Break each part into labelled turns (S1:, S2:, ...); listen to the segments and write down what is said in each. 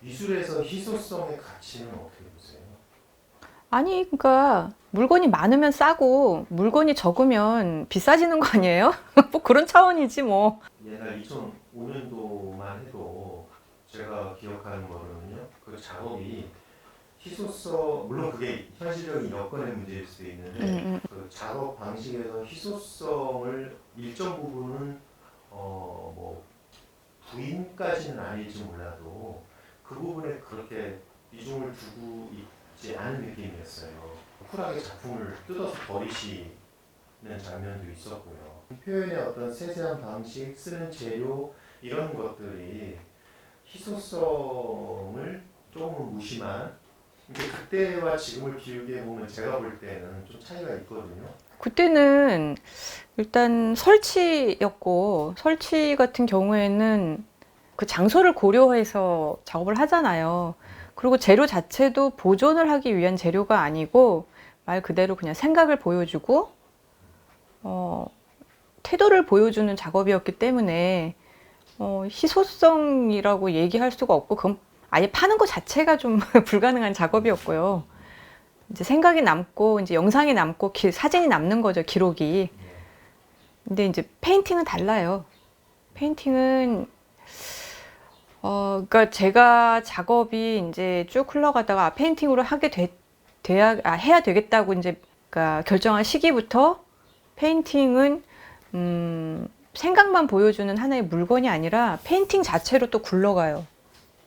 S1: 미술에서 희소성의 가치는 어떻게 보세요?
S2: 아니, 그러니까 물건이 많으면 싸고 물건이 적으면 비싸지는 거 아니에요? 뭐 그런 차원이지 뭐.
S1: 옛날 2005년도만 해도 제가 기억하는 거는요. 그 작업이 희소성, 물론 그게 현실적인 여건의 문제일 수도 있는데 그 작업 방식에서 희소성을 일정 부분은 뭐 부인까지는 아닐지 몰라도 그 부분에 그렇게 비중을 두고 있지 않은 느낌이었어요. 쿨하게 작품을 뜯어서 버리시는 장면도 있었고요. 표현의 어떤 세세한 방식, 쓰는 재료 이런 것들이 희소성을 조금 무심한, 근데 그때와 지금을 비교해 보면 제가 볼 때는 좀 차이가 있거든요.
S2: 그때는 일단 설치였고, 설치 같은 경우에는 그 장소를 고려해서 작업을 하잖아요. 그리고 재료 자체도 보존을 하기 위한 재료가 아니고 말 그대로 그냥 생각을 보여주고 태도를 보여주는 작업이었기 때문에 희소성이라고 얘기할 수가 없고, 그건 아예 파는 것 자체가 좀 불가능한 작업이었고요. 이제 생각이 남고 이제 영상이 남고 사진이 남는 거죠, 기록이. 근데 이제 페인팅은 달라요. 페인팅은 그러니까 제가 작업이 이제 쭉 흘러가다가 페인팅으로 해야 되겠다고 이제 그러니까 결정한 시기부터 페인팅은 생각만 보여주는 하나의 물건이 아니라 페인팅 자체로 또 굴러가요.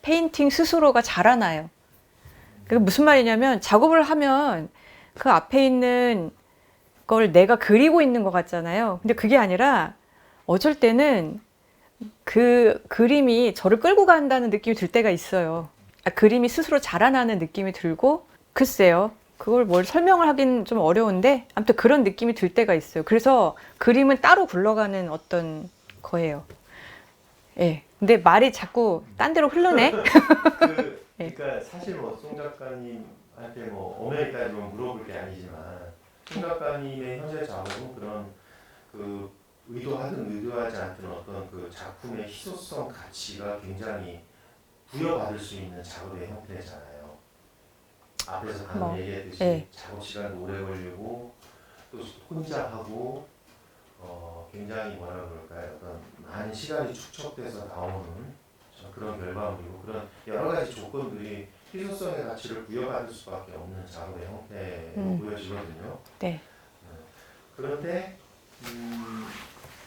S2: 페인팅 스스로가 자라나요. 그게 무슨 말이냐면 작업을 하면 그 앞에 있는 걸 내가 그리고 있는 것 같잖아요. 근데 그게 아니라 어쩔 때는 그 그림이 저를 끌고 간다는 느낌이 들 때가 있어요. 그림이 스스로 자라나는 느낌이 들고, 글쎄요. 그걸 뭘 설명을 하긴 좀 어려운데 아무튼 그런 느낌이 들 때가 있어요. 그래서 그림은 따로 굴러가는 어떤 거예요. 예. 근데 말이 자꾸 딴 데로 흐르네. 예.
S1: 그러니까 사실 뭐 송 작가님한테 뭐 어머니까지 뭐 물어볼 게 아니지만 송 작가님의 현재 작업은 그런 그 의도하든 의도하지 않든 어떤 그 작품의 희소성 가치가 굉장히 부여받을 수 있는 작업의 형태잖아요. 앞에서 방금
S2: 뭐,
S1: 얘기했듯이
S2: 예.
S1: 작업 시간도 오래 걸리고 또 혼자 하고 굉장히 뭐라 그럴까요? 어떤 많은 시간이 축적돼서 나오는 그런 결과물이고 그런 여러 가지 조건들이 희소성의 가치를 부여받을 수밖에 없는 작업의 형태로 보여지거든요.
S2: 네.
S1: 그런데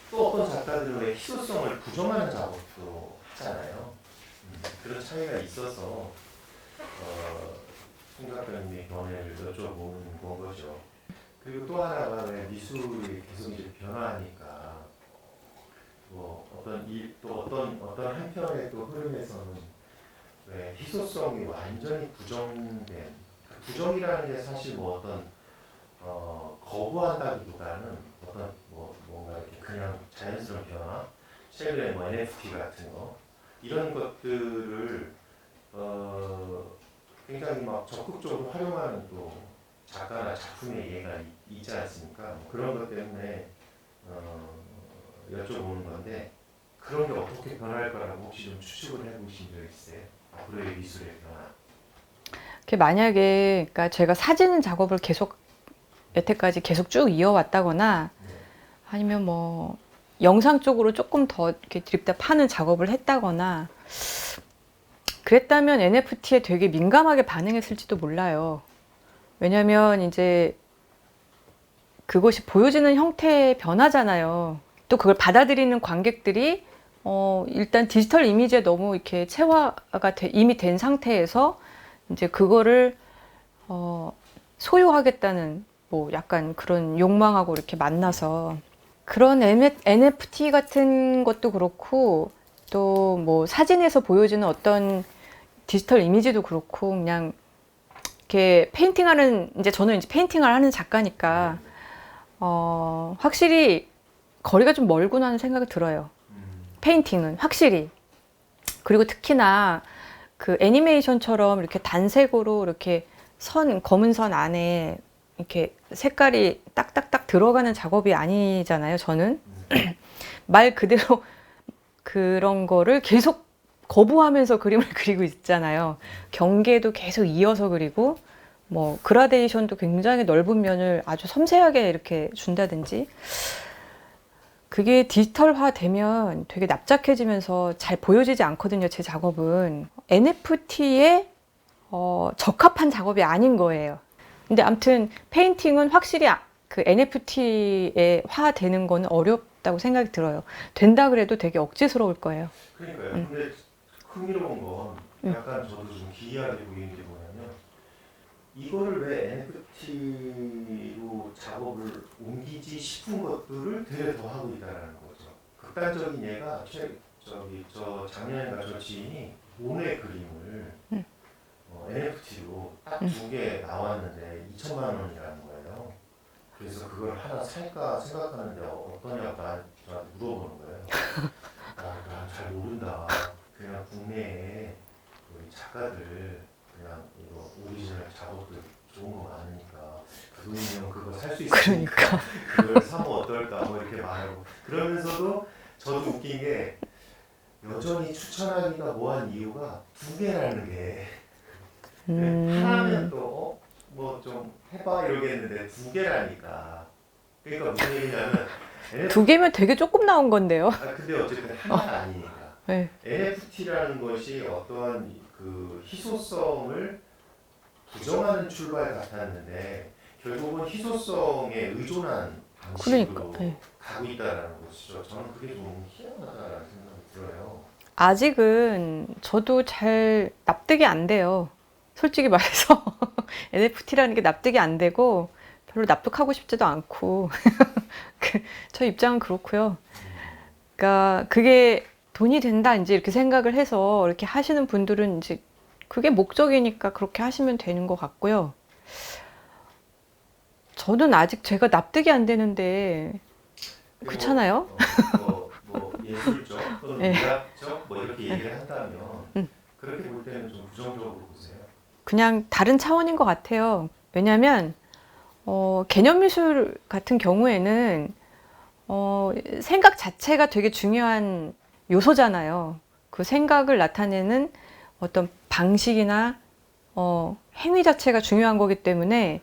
S1: 또 어떤 작가들은 왜 희소성을 부정하는 작업도 하잖아요. 그런 차이가 있어서 송 작가님의 견해를 여쭤보는 거죠. 그리고 또 하나가 왜 미술이 계속 이제 변화하니까 뭐 어떤 한편의 또 흐름에서는 왜 희소성이 완전히 부정된, 부정이라는 게 사실 뭐 어떤 거부한다기보다는 어떤 뭔가 이렇게 그냥 자연스러운 변화, 최근에 뭐 NFT 같은 거 이런 것들을 굉장히 막 적극적으로 활용하는 또 작가나 작품의 예가 있지 않습니까? 뭐 그런 것 때문에 여쭤보는 건데 그런 게 어떻게 변할 거라고 혹시 좀 추측을 해보신 적 있어요? 앞으로의 미술의 변화.
S2: 만약에 그러니까 제가 사진 작업을 계속 여태까지 계속 쭉 이어왔다거나
S1: 네.
S2: 아니면 뭐 영상 쪽으로 조금 더 이렇게 드립답하는 작업을 했다거나 그랬다면 NFT에 되게 민감하게 반응했을지도 몰라요. 왜냐면 이제 그것이 보여지는 형태의 변화잖아요. 또 그걸 받아들이는 관객들이 일단 디지털 이미지에 너무 이렇게 이미 된 상태에서 이제 그거를 소유하겠다는 뭐 약간 그런 욕망하고 이렇게 만나서 그런 NFT 같은 것도 그렇고 또 뭐 사진에서 보여주는 어떤 디지털 이미지도 그렇고 그냥 이렇게 이제 저는 이제 페인팅을 하는 작가니까 확실히 거리가 좀 멀구나 하는 생각이 들어요. 페인팅은 확실히. 그리고 특히나 그 애니메이션처럼 이렇게 단색으로 이렇게 검은 선 안에 이렇게 색깔이 딱딱딱 들어가는 작업이 아니잖아요, 저는. 말 그대로 그런 거를 계속 거부하면서 그림을 그리고 있잖아요. 경계도 계속 이어서 그리고 뭐 그라데이션도 굉장히 넓은 면을 아주 섬세하게 이렇게 준다든지 그게 디지털화 되면 되게 납작해지면서 잘 보여지지 않거든요. 제 작업은 NFT에 적합한 작업이 아닌 거예요. 근데 아무튼 페인팅은 확실히 그 NFT에 화되는 거는 어렵다고 생각이 들어요. 된다 그래도 되게 억지스러울 거예요.
S1: 그러니까요. 근데 흥미로운 건 약간 저도 좀 기이하게 보이는 게 뭐냐면 이거를 왜 NFT로 작업을 옮기지 싶은 것들을 되게 더 하고 있다는 거죠. 극단적인 예가 저 작년인가 저 지인이 모네 그림을 NFT로 딱 2개 나왔는데 2천만 원이라는 거예요. 그래서 그걸 하나 살까 생각하는데 어떠냐고 저한테 물어보는 거예요. 난 잘 모른다. 그냥 국내에 우리 작가들 그냥 이거 오리지널 작업들 좋은 거 많으니까 그 돈이면 그거 살 수 있으니까 그걸 사면 어떨까 뭐 이렇게 말하고 그러면서도 저도 웃긴 게 여전히 추천하기가 뭐한 이유가 2개라는 게 하나면 또 뭐 좀 해봐 이러겠는데 2개라니까 그러니까 무슨 얘기냐면
S2: 2개면 되게 조금 나온 건데요.
S1: 근데 어쨌든 하나가 아니니까
S2: 네.
S1: NFT라는 것이 어떠한 그 희소성을 부정하는 출발 같았는데 결국은 희소성에 의존한 방식으로
S2: 네.
S1: 가고 있다는 것이죠. 저는 그게 좀 희한하다는 생각이 들어요.
S2: 아직은 저도 잘 납득이 안 돼요. 솔직히 말해서 NFT라는 게 납득이 안 되고 별로 납득하고 싶지도 않고 저 입장은 그렇고요. 그러니까 그게 돈이 된다 이제 이렇게 생각을 해서 이렇게 하시는 분들은 이제 그게 목적이니까 그렇게 하시면 되는 것 같고요. 저는 아직 제가 납득이 안 되는데 그렇잖아요.
S1: 뭐 예술적 또는
S2: 네.
S1: 문학적 뭐 이렇게 얘기를 한다면 그렇게 볼 때는 좀 부정적으로 보세요.
S2: 그냥 다른 차원인 것 같아요. 왜냐하면 개념 미술 같은 경우에는 생각 자체가 되게 중요한 요소잖아요. 그 생각을 나타내는 어떤 방식이나 행위 자체가 중요한 거기 때문에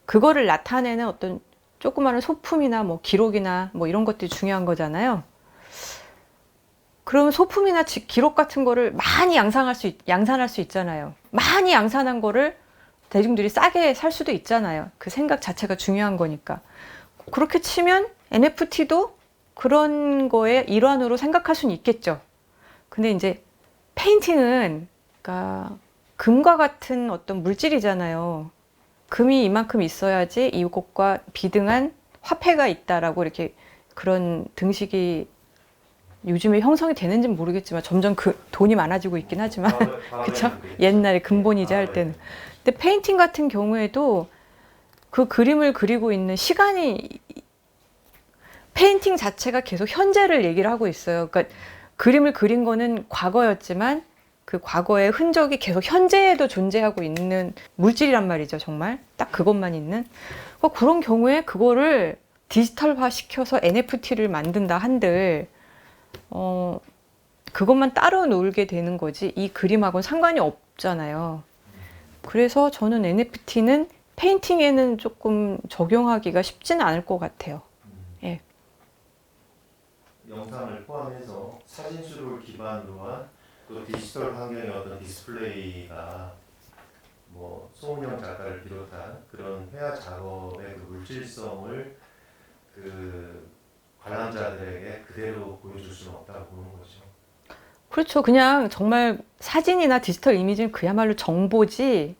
S2: 그거를 나타내는 어떤 조그마한 소품이나 뭐 기록이나 뭐 이런 것들이 중요한 거잖아요. 그럼 소품이나 기록 같은 거를 많이 양산할 수 있잖아요. 많이 양산한 거를 대중들이 싸게 살 수도 있잖아요. 그 생각 자체가 중요한 거니까. 그렇게 치면 NFT도 그런 거의 일환으로 생각할 수는 있겠죠. 근데 이제 페인팅은 그러니까 금과 같은 어떤 물질이잖아요. 금이 이만큼 있어야지 이것과 비등한 화폐가 있다라고 이렇게 그런 등식이 요즘에 형성이 되는지는 모르겠지만 점점 그 돈이 많아지고 있긴 하지만 그쵸? 옛날에 근본이자 할 때는. 근데 페인팅 같은 경우에도 그 그림을 그리고 있는 시간이 페인팅 자체가 계속 현재를 얘기를 하고 있어요. 그러니까 그림을 그린 거는 과거였지만 그 과거의 흔적이 계속 현재에도 존재하고 있는 물질이란 말이죠. 정말 딱 그것만 있는. 그런 경우에 그거를 디지털화 시켜서 NFT를 만든다 한들 그것만 따로 놀게 되는 거지 이 그림하고는 상관이 없잖아요. 그래서 저는 NFT는 페인팅에는 조금 적용하기가 쉽지는 않을 것 같아요. 예.
S1: 영상을 포함해서 사진수를 기반으로 한 또 디지털 환경의 어떤 디스플레이가 뭐 소은영 작가를 비롯한 그런 회화 작업의 그 물질성을 그 관람자들에게 그대로 보여줄 수는 없다고 보는 거죠.
S2: 그렇죠. 그냥 정말 사진이나 디지털 이미지는 그야말로 정보지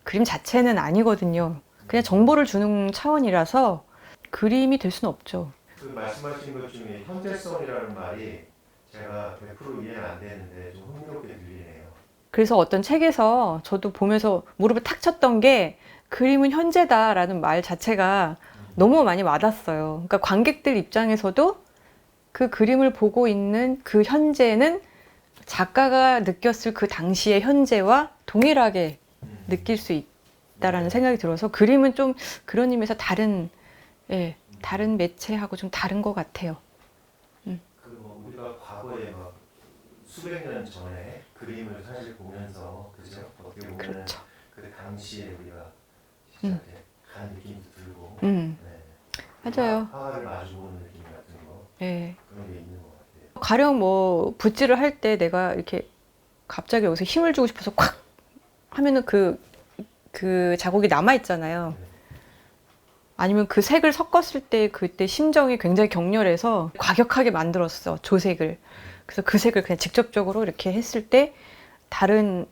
S2: 그림 자체는 아니거든요. 그냥 정보를 주는 차원이라서 그림이 될 수는 없죠.
S1: 그 말씀하신 것 중에 현재성이라는 말이 제가 100% 이해는 안 되는데 좀 흥미롭게 들리네요.
S2: 그래서 어떤 책에서 저도 보면서 무릎을 탁 쳤던 게 그림은 현재다라는 말 자체가 너무 많이 와닿았어요. 그러니까 관객들 입장에서도 그 그림을 보고 있는 그 현재는 작가가 느꼈을 그 당시의 현재와 동일하게 느낄 수 있다라는 생각이 들어서 그림은 좀 그런 의미에서 다른 매체하고 좀 다른 것 같아요.
S1: 그 뭐 우리가 과거에 막 수백 년 전에 그림을 사실 보면서 그죠? 어떻게 보면
S2: 그렇죠.
S1: 그 당시에 우리가 진짜 이제 간 느낌도 들고
S2: 음,
S1: 네.
S2: 맞아요.
S1: 화가를 마주보는 느낌 같은 거
S2: 예.
S1: 그런 게 있는 것 같아요.
S2: 가령 뭐 붓질을 할 때 내가 이렇게 갑자기 여기서 힘을 주고 싶어서 콱 하면은 그 자국이 남아 있잖아요. 아니면 그 색을 섞었을 때 그때 심정이 굉장히 격렬해서 과격하게 만들었어, 조색을. 그래서 그 색을 그냥 직접적으로 이렇게 했을 때 다른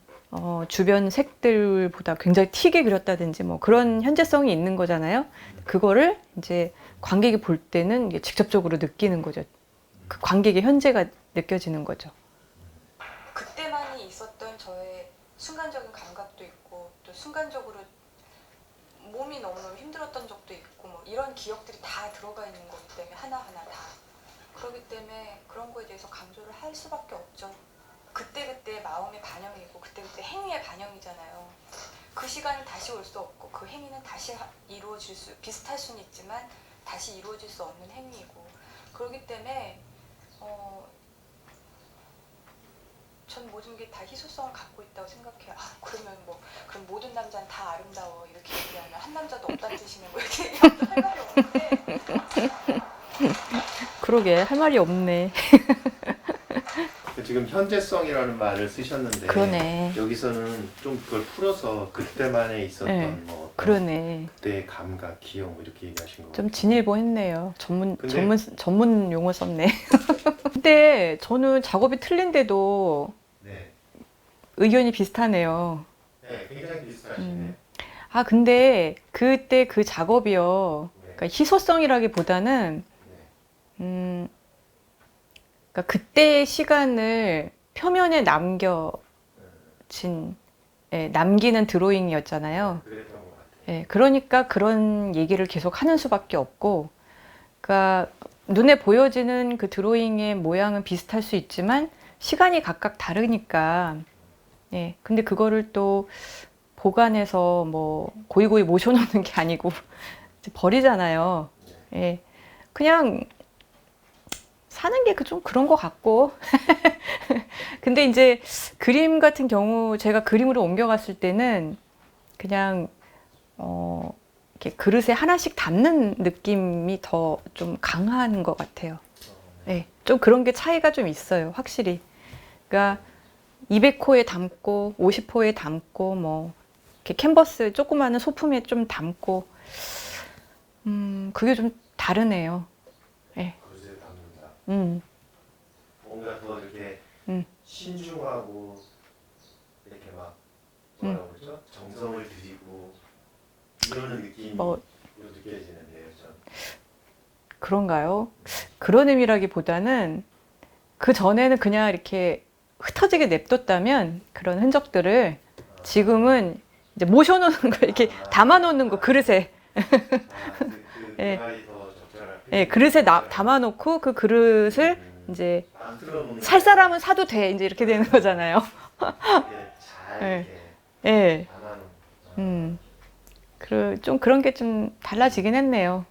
S2: 주변 색들보다 굉장히 튀게 그렸다든지 뭐 그런 현재성이 있는 거잖아요. 그거를 이제 관객이 볼 때는 이게 직접적으로 느끼는 거죠. 그 관객의 현재가 느껴지는 거죠. 그때만이 있었던 저의 순간적인 감각도 있고 또 순간적으로 몸이 너무너무 힘들었던 적도 있고 뭐 이런 기억들이 다 들어가 있는 거기 때문에 하나하나 다 그렇기 때문에 그런 거에 대해서 강조를 할 수밖에 없죠. 그때그때 마음의 반영이고 그때그때 행위의 반영이잖아요. 그 시간이 다시 올 수 없고 그 행위는 다시 이루어질 수 비슷할 수는 있지만 다시 이루어질 수 없는 행위이고 그렇기 때문에 전 모든 게 다 희소성을 갖고 있다고 생각해요. 아, 그러면 뭐 그럼 모든 남자는 다 아름다워 이렇게 얘기하면 한 남자도 없다는 뜻이네 뭐 이렇게 얘기하면 할 말이 없는데 그러게 할 말이 없네.
S1: 지금 현재성이라는 말을 쓰셨는데
S2: 그러네.
S1: 여기서는 좀 그걸 풀어서 그때만에 있었던
S2: 네,
S1: 뭐 어떤
S2: 그러네.
S1: 그때의 감각, 기억 뭐 이렇게 얘기하신 거
S2: 좀 진일보 했네요.
S1: 근데-
S2: 전문 용어 썼네. 근데 저는 작업이 틀린데도
S1: 네.
S2: 의견이 비슷하네요.
S1: 네, 굉장히 비슷하시네.
S2: 아, 근데 그때 그 작업이요. 그러니까 희소성이라기보다는
S1: 네.
S2: 그러니까 그때의 시간을 표면에 남기는 드로잉이었잖아요.
S1: 그랬던 것 같아요.
S2: 예, 그러니까 그런 얘기를 계속 하는 수밖에 없고, 그러니까 눈에 보여지는 그 드로잉의 모양은 비슷할 수 있지만 시간이 각각 다르니까, 예, 근데 그거를 또 보관해서 뭐 고이고이 모셔놓는 게 아니고 이제 버리잖아요. 예, 그냥 사는 게 좀 그런 것 같고. 근데 이제 그림 같은 경우 제가 그림으로 옮겨갔을 때는 그냥 이렇게 그릇에 하나씩 담는 느낌이 더 좀 강한 것 같아요. 네, 좀 그런 게 차이가 좀 있어요, 확실히. 그러니까 200호에 담고 50호에 담고 뭐 이렇게 캔버스 조그마한 소품에 좀 담고 그게 좀 다르네요. 네.
S1: 그릇에 담는다. 뭔가 더 이렇게 신중하고 이렇게 막 뭐라고 그러죠? 정성을 들이고 이러는 느낌이
S2: 뭐
S1: 느껴지는데요, 전.
S2: 그런가요? 그런 의미라기보다는 그 전에는 그냥 이렇게 흩어지게 냅뒀다면 그런 흔적들을 지금은 이제 모셔놓는 거 이렇게 담아놓는 거 그릇에 예.
S1: 말이 더 적절할
S2: 예, 그릇에 담아놓고 그 그릇을 이제
S1: 만들어 놓는
S2: 살 사람은 사도 돼 이제 이렇게 되는 거잖아요.
S1: 잘
S2: 예.
S1: 이렇게
S2: 예,
S1: 담아놓은
S2: 좀 그런 게 좀 달라지긴 했네요.